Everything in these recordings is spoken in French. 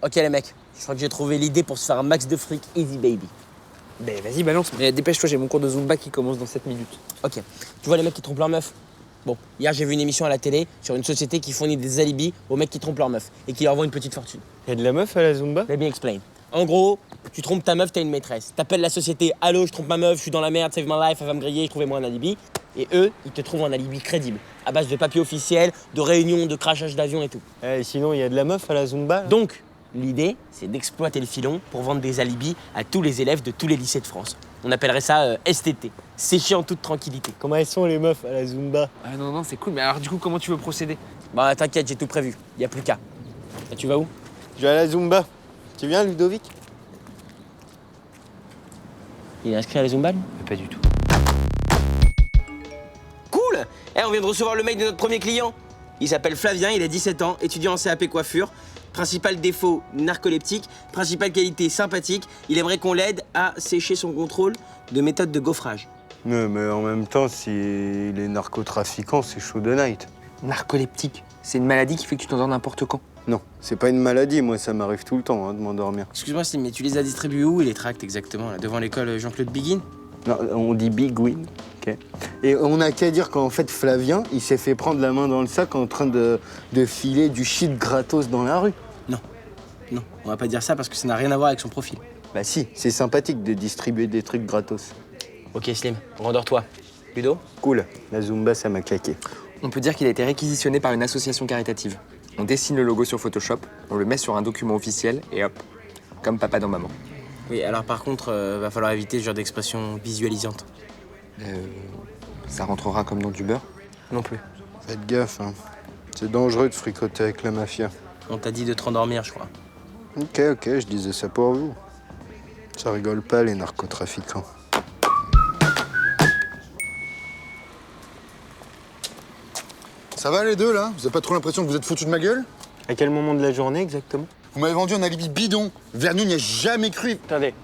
Ok les mecs, je crois que j'ai trouvé l'idée pour se faire un max de fric, easy baby. Ben vas-y, balance, mais dépêche-toi, j'ai mon cours de Zumba qui commence dans 7 minutes. Ok, tu vois les mecs qui trompent leur meuf? Bon, hier j'ai vu une émission à la télé sur une société qui fournit des alibis aux mecs qui trompent leur meuf et qui leur vend une petite fortune. Y'a de la meuf à la Zumba? Let me explain. En gros, tu trompes ta meuf, t'as une maîtresse. T'appelles la société, allô, je trompe ma meuf, je suis dans la merde, save my life, elle va me griller, trouvez-moi un alibi. Et eux, ils te trouvent un alibi crédible, à base de papiers officiels, de réunions, de crachage d'avion et tout. Eh, sinon, y'a de la meuf à la Zumba? Là Donc, l'idée, c'est d'exploiter le filon pour vendre des alibis à tous les élèves de tous les lycées de France. On appellerait ça STT, sécher en toute tranquillité. Comment elles sont les meufs à la Zumba? Ah non, c'est cool, mais alors du coup, comment tu veux procéder? Bah t'inquiète, j'ai tout prévu, y a plus qu'à. Et tu vas où? Je vais à la Zumba. Tu viens, Ludovic? Il est inscrit à la Zumba, lui? Pas du tout. Cool! On vient de recevoir le mail de notre premier client. Il s'appelle Flavien, il a 17 ans, étudiant en CAP coiffure. Principal défaut, narcoleptique. Principale qualité, sympathique. Il aimerait qu'on l'aide à sécher son contrôle de méthode de gaufrage. Non, mais en même temps, s'il est narcotrafiquant, c'est chaud de night. Narcoleptique, c'est une maladie qui fait que tu t'endors n'importe quand. Non, c'est pas une maladie, moi ça m'arrive tout le temps de m'endormir. Excuse-moi, Slim, mais tu les as distribués où, les tracts exactement, là, devant l'école Jean-Claude Biguin? Non, on dit Big Win, ok. Et on n'a qu'à dire qu'en fait, Flavien, il s'est fait prendre la main dans le sac en train de filer du shit gratos dans la rue. Non, on va pas dire ça parce que ça n'a rien à voir avec son profil. Bah si, c'est sympathique de distribuer des trucs gratos. Ok, Slim, rendors-toi. Ludo? Cool, la Zumba, ça m'a claqué. On peut dire qu'il a été réquisitionné par une association caritative. On dessine le logo sur Photoshop, on le met sur un document officiel et hop, comme papa dans maman. Oui, alors par contre, va falloir éviter ce genre d'expression visualisante. Ça rentrera comme dans du beurre? Non plus. Faites gaffe, hein. C'est dangereux de fricoter avec la mafia. On t'a dit de te rendormir, je crois. Ok, je disais ça pour vous. Ça rigole pas, les narcotrafiquants. Ça va les deux là? Vous avez pas trop l'impression que vous êtes foutus de ma gueule? À quel moment de la journée exactement? Vous m'avez vendu un alibi bidon. Vernou n'y a jamais cru. Attendez,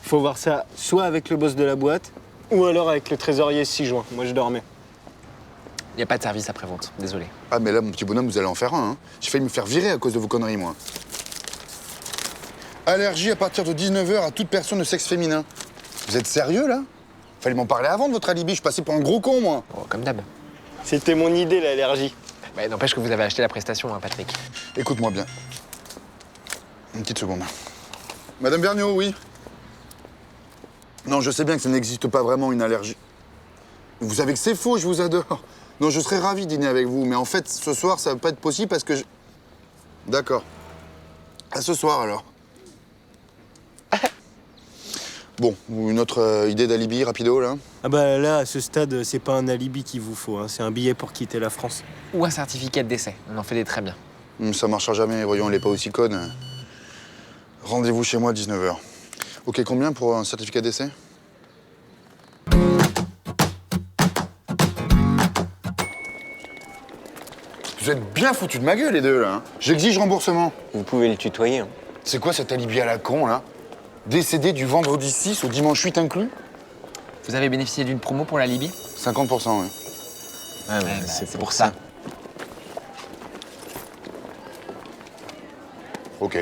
faut voir ça soit avec le boss de la boîte, ou alors avec le trésorier 6 juin. Moi, je dormais. Y a pas de service après-vente, désolé. Ah mais là mon petit bonhomme, vous allez en faire un. Hein. J'ai failli me faire virer à cause de vos conneries moi. Allergie à partir de 19h à toute personne de sexe féminin. Vous êtes sérieux là? Fallait m'en parler avant de votre alibi, je suis passé pour un gros con moi. Oh, comme d'hab. C'était mon idée, l'allergie. Bah, n'empêche que vous avez acheté la prestation, hein, Patrick. Écoute-moi bien. Une petite seconde. Madame Vergniaud, oui? Non, je sais bien que ça n'existe pas vraiment une allergie. Vous savez que c'est faux, je vous adore. Non, je serais ravi de dîner avec vous, mais en fait, ce soir, ça va pas être possible parce que je... D'accord. À ce soir, alors. Bon, une autre idée d'alibi, rapido, là? Ah bah là, à ce stade, c'est pas un alibi qu'il vous faut, hein. C'est un billet pour quitter la France. Ou un certificat de décès, on en fait des très bien. Ça marchera jamais, voyons, elle est pas aussi conne. Rendez-vous chez moi à 19h. Ok, combien pour un certificat d'essai? Vous êtes bien foutus de ma gueule, les deux, là. Hein. J'exige remboursement. Vous pouvez le tutoyer, hein. C'est quoi cet alibi à la con, là? Décédé du vendredi 6 au dimanche 8 inclus? Vous avez bénéficié d'une promo pour la Libye? 50%, oui. C'est pour ça. Ok.